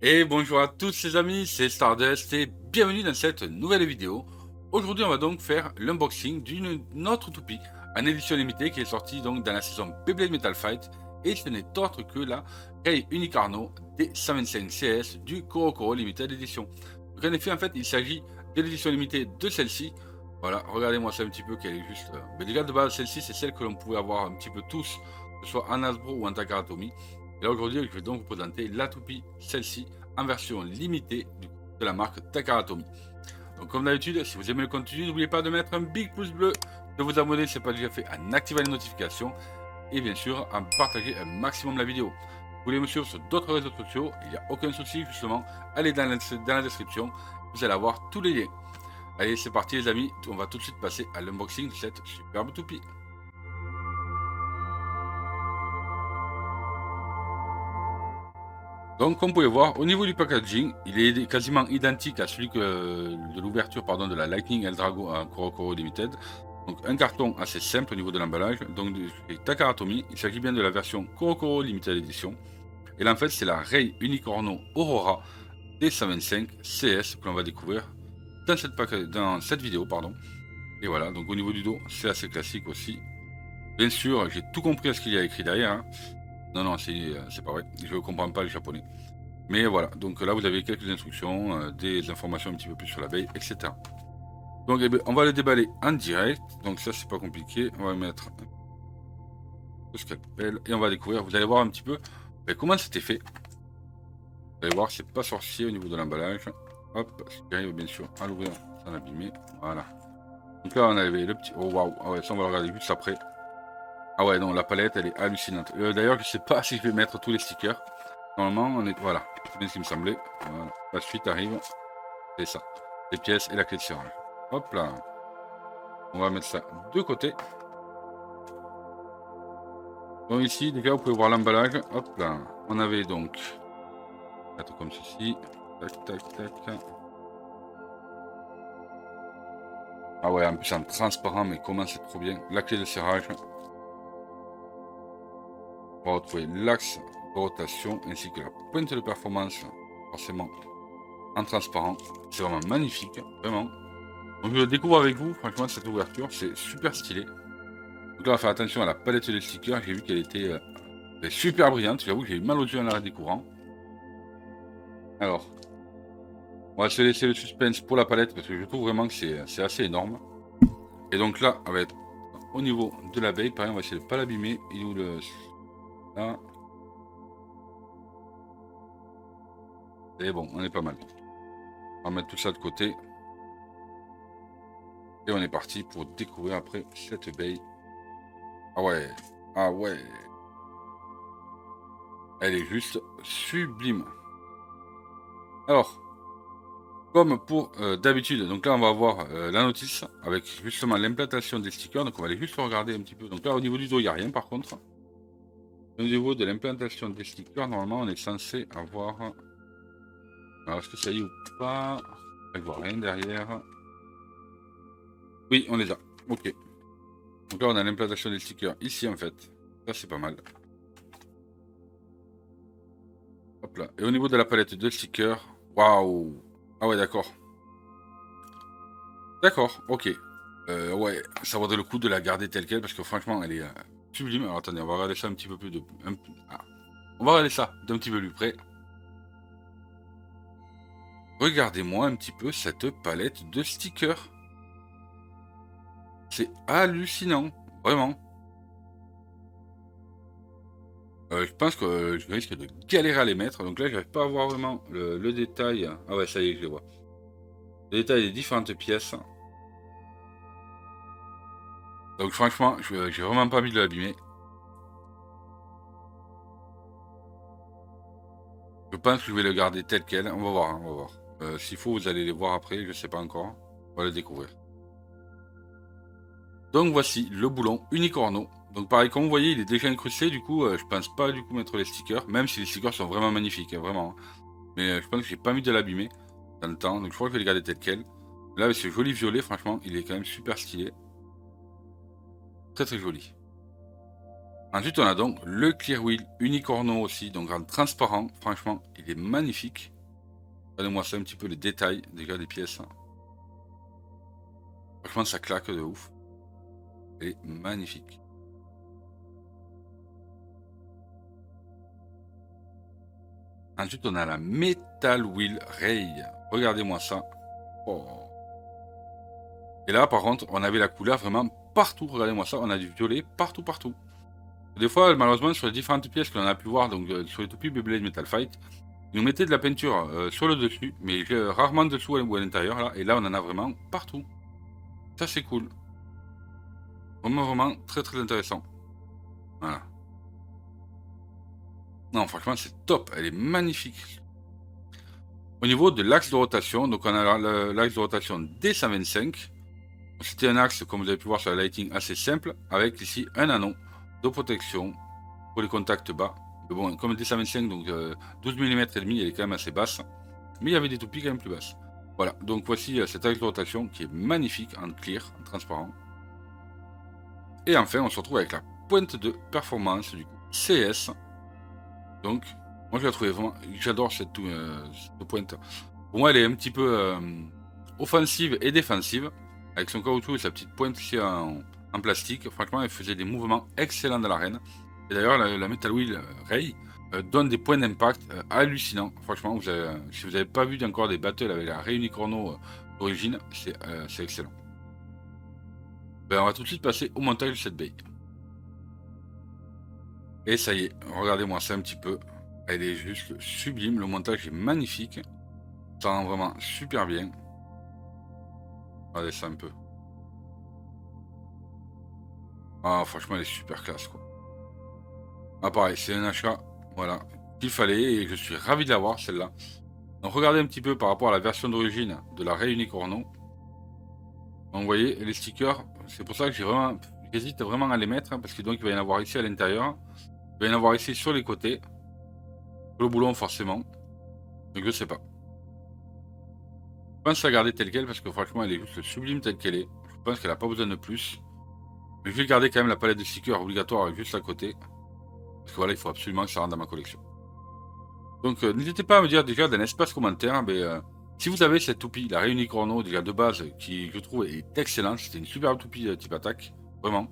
Et bonjour à tous les amis, c'est Stardust et bienvenue dans cette nouvelle vidéo. Aujourd'hui on va donc faire l'unboxing d'une autre toupie en édition limitée qui est sortie donc dans la saison Beyblade Metal Fight et ce n'est autre que la Rei Unicorno D125 CS du CoroCoro Limited Edition. Donc en effet en fait il s'agit de l'édition limitée de celle-ci. Voilà, regardez-moi ça un petit peu qu'elle est juste... Mais déjà de base celle-ci c'est celle que l'on pouvait avoir un petit peu tous, que ce soit en Hasbro ou en Takara Tomy. Et là aujourd'hui je vais donc vous présenter la toupie, celle-ci, en version limitée de la marque Takara Tomy. Donc comme d'habitude, si vous aimez le contenu, n'oubliez pas de mettre un big pouce bleu, de vous abonner si ce n'est pas déjà fait en activant les notifications et bien sûr en partager un maximum la vidéo. Vous voulez me suivre sur d'autres réseaux sociaux, il n'y a aucun souci justement, allez dans la description, vous allez avoir tous les liens. Allez c'est parti les amis, on va tout de suite passer à l'unboxing de cette superbe toupie. Donc, comme vous pouvez voir, au niveau du packaging, il est quasiment identique à celui de l'ouverture de la Lightning Eldrago à CoroCoro Limited. Donc, un carton assez simple au niveau de l'emballage. Donc, chez Takara Tomy, il s'agit bien de la version CoroCoro Limited Edition. Et là, en fait, c'est la Rei Unicorno Aurora D125 CS que l'on va découvrir dans cette vidéo. Et voilà, donc au niveau du dos, c'est assez classique aussi. Bien sûr, j'ai tout compris à ce qu'il y a écrit derrière. Hein. Non, non, c'est pas vrai. Je ne comprends pas le japonais. Mais voilà, donc là vous avez quelques instructions, des informations un petit peu plus sur l'abeille, etc. Donc eh bien, on va le déballer en direct, donc ça c'est pas compliqué, on va mettre le scalpel et on va découvrir, vous allez voir un petit peu comment c'était fait. Vous allez voir, c'est pas sorcier au niveau de l'emballage. Hop, ce qui arrive bien sûr à l'ouvrir sans l'abîmer, voilà. Donc là on avait le petit, oh waouh, ah ouais, ça on va le regarder juste après. Ah ouais, non, la palette elle est hallucinante. D'ailleurs je sais pas si je vais mettre tous les stickers. Normalement on est, voilà, c'est bien ce qui me semblait. Voilà. La suite arrive. C'est ça. Les pièces et la clé de serrage. Hop là. On va mettre ça de côté. Donc ici, les gars, vous pouvez voir l'emballage. Hop là. On avait donc mettre comme ceci. Tac, tac, tac. Ah ouais, en plus en transparent, mais comment c'est trop bien. La clé de serrage. On va retrouver l'axe de rotation ainsi que la pointe de performance. Forcément en transparent. C'est vraiment magnifique. Vraiment. Donc je découvre avec vous, franchement, cette ouverture. C'est super stylé. Donc là, on va faire attention à la palette de stickers. J'ai vu qu'elle était super brillante. J'avoue que j'ai eu mal aux yeux en la découvrant. Alors, on va se laisser le suspense pour la palette parce que je trouve vraiment que c'est assez énorme. Et donc là, avec, au niveau de l'abeille, pareil, on va essayer de ne pas l'abîmer. Il est où le... Là. Et bon, on est pas mal. On va mettre tout ça de côté. Et on est parti pour découvrir après cette abeille. Ah ouais, ah ouais. Elle est juste sublime. Alors, comme pour d'habitude, donc là on va voir la notice avec justement l'implantation des stickers. Donc on va aller juste regarder un petit peu. Donc là au niveau du dos, il n'y a rien par contre. Au niveau de l'implantation des stickers, normalement on est censé avoir... Alors est-ce que ça y est ou pas? Je vois rien derrière. Oui, on les a. Ok. Donc là on a l'implantation des stickers ici en fait. Ça c'est pas mal. Hop là. Et au niveau de la palette de stickers, waouh. Ah ouais d'accord. D'accord, ok. Ouais, ça vaudrait le coup de la garder telle quelle parce que franchement elle est sublime. Alors attendez, on va regarder ça un petit peu plus de... Ah. On va regarder ça d'un petit peu plus près. Regardez-moi un petit peu cette palette de stickers. C'est hallucinant, vraiment. Je pense que je risque de galérer à les mettre. Donc là, je n'arrive pas à voir vraiment le détail. Ah ouais, ça y est, je les vois. Le détail des différentes pièces. Donc franchement, j'ai vraiment pas envie de l'abîmer. Je pense que je vais le garder tel quel. On va voir, hein, on va voir. S'il faut, vous allez les voir après, je sais pas encore. On va le découvrir. Donc voici le boulon Unicorno. Donc pareil, comme vous voyez, il est déjà incrusté, du coup, je pense pas du coup mettre les stickers, même si les stickers sont vraiment magnifiques, hein, vraiment. Mais je pense que j'ai pas envie de l'abîmer dans le temps, donc je crois que je vais les garder tel quel. Là, avec ce joli violet, franchement, il est quand même super stylé. Très très joli. Ensuite, on a donc le Clear Wheel Unicorno aussi, donc en transparent. Franchement, il est magnifique. Regardez-moi ça un petit peu les détails déjà des pièces. Franchement, ça claque de ouf. Il est magnifique. Ensuite, on a la Metal Wheel Ray. Regardez-moi ça. Oh. Et là, par contre, on avait la couleur vraiment partout. Regardez-moi ça. On a du violet partout, partout. Des fois, malheureusement, sur les différentes pièces que l'on a pu voir, donc sur les toupies Beyblade Metal Fight, ils nous mettaient de la peinture sur le dessus, mais rarement dessous ou à l'intérieur. Là, et là, on en a vraiment partout. Ça, c'est cool. Vraiment, vraiment très, très intéressant. Voilà. Non, franchement, c'est top. Elle est magnifique. Au niveau de l'axe de rotation, donc on a l'axe de rotation D125. C'était un axe, comme vous avez pu voir sur la lighting, assez simple, avec ici un anneau de protection pour les contacts bas. Mais bon, comme D125, donc 12 mm et demi, elle est quand même assez basse. Mais il y avait des toupies quand même plus basses. Voilà, donc voici cet axe de rotation qui est magnifique en clear, en transparent. Et enfin, on se retrouve avec la pointe de performance du CS. Donc, moi je la trouvais vraiment, j'adore cette pointe. Pour moi, elle est un petit peu offensive et défensive, avec son caoutchouc et sa petite pointe ici en plastique. Franchement, elle faisait des mouvements excellents dans l'arène. Et d'ailleurs, la Metal Wheel Ray donne des points d'impact hallucinants. Franchement, si vous n'avez pas vu encore des battles avec la Ray Unicorno d'origine, c'est excellent. Ben, on va tout de suite passer au montage de cette baie. Et ça y est, regardez-moi ça un petit peu. Elle est juste sublime, le montage est magnifique. Ça rend vraiment super bien. Regardez ça un peu. Ah, franchement, elle est super classe, quoi. Ah, pareil, c'est un achat, voilà, qu'il fallait et je suis ravi de l'avoir, celle-là. Donc, regardez un petit peu par rapport à la version d'origine de la Ray Unicorno. Donc, vous voyez, les stickers, c'est pour ça que j'hésite vraiment à les mettre, hein, parce que donc il va y en avoir ici à l'intérieur. Il va y en avoir ici sur les côtés. Sur le boulon, forcément. Donc, je sais pas. Je pense la garder telle quelle parce que franchement, elle est juste sublime telle qu'elle est. Je pense qu'elle n'a pas besoin de plus. Mais je vais garder quand même la palette de stickers obligatoire juste à côté. Parce que voilà, il faut absolument que ça rentre dans ma collection. Donc n'hésitez pas à me dire déjà dans l'espace commentaire, si vous avez cette toupie, la Réunie Chrono, déjà de base, qui je trouve est excellente. C'était une superbe toupie type attaque, vraiment.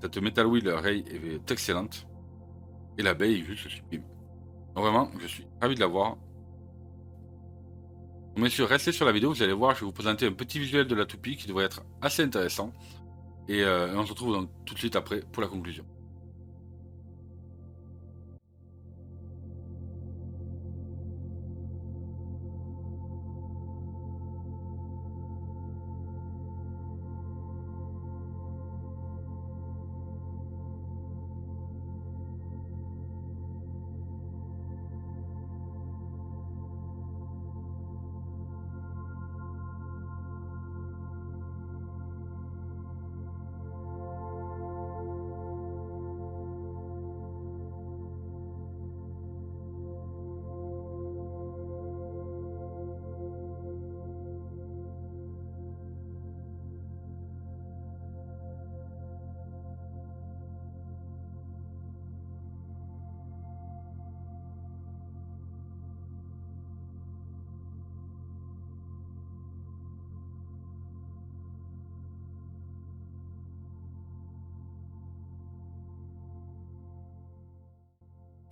Cette Metal Wheel Ray est excellente. Et l'abeille est juste sublime. Donc vraiment, je suis ravi de l'avoir. Bien sûr, restez sur la vidéo, vous allez voir, je vais vous présenter un petit visuel de la toupie qui devrait être assez intéressant. Et on se retrouve donc tout de suite après pour la conclusion.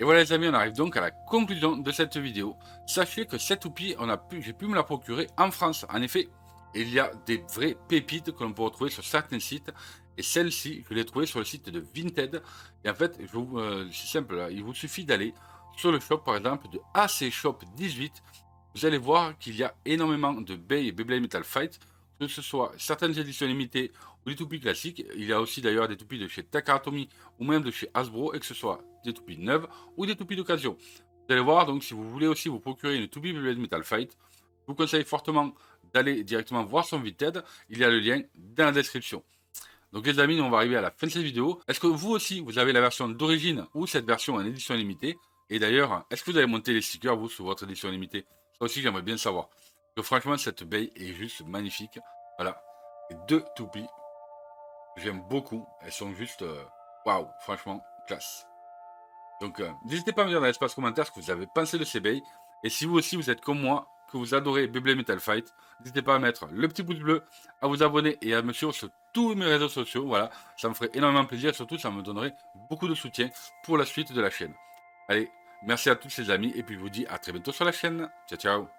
Et voilà les amis, on arrive donc à la conclusion de cette vidéo. Sachez que cette toupie, j'ai pu me la procurer en France. En effet, il y a des vraies pépites que l'on peut retrouver sur certains sites. Et celle-ci, je l'ai trouvée sur le site de Vinted. Et en fait, c'est simple, là, il vous suffit d'aller sur le shop par exemple de AC Shop 18. Vous allez voir qu'il y a énormément de baies et Beyblade Metal Fight, que ce soit certaines éditions limitées ou des toupies classiques. Il y a aussi d'ailleurs des toupies de chez Takatomi ou même de chez Hasbro, et que ce soit des toupies neuves ou des toupies d'occasion. Vous allez voir, donc si vous voulez aussi vous procurer une toupie Beyblade Metal Fight, je vous conseille fortement d'aller directement voir son Vinted. Il y a le lien dans la description. Donc les amis, on va arriver à la fin de cette vidéo. Est-ce que vous aussi, vous avez la version d'origine ou cette version en édition limitée? Et d'ailleurs, est-ce que vous avez monté les stickers, vous, sur votre édition limitée? Ça aussi, j'aimerais bien savoir. Parce que franchement, cette baie est juste magnifique. Voilà. Les deux toupies, j'aime beaucoup. Elles sont juste... waouh, franchement, classe. Donc, n'hésitez pas à me dire dans l'espace commentaire ce que vous avez pensé de ces bails. Et si vous aussi, vous êtes comme moi, que vous adorez Beyblade Metal Fight, n'hésitez pas à mettre le petit pouce bleu, à vous abonner et à me suivre sur tous mes réseaux sociaux. Voilà, ça me ferait énormément plaisir et surtout, ça me donnerait beaucoup de soutien pour la suite de la chaîne. Allez, merci à tous les amis et puis je vous dis à très bientôt sur la chaîne. Ciao, ciao.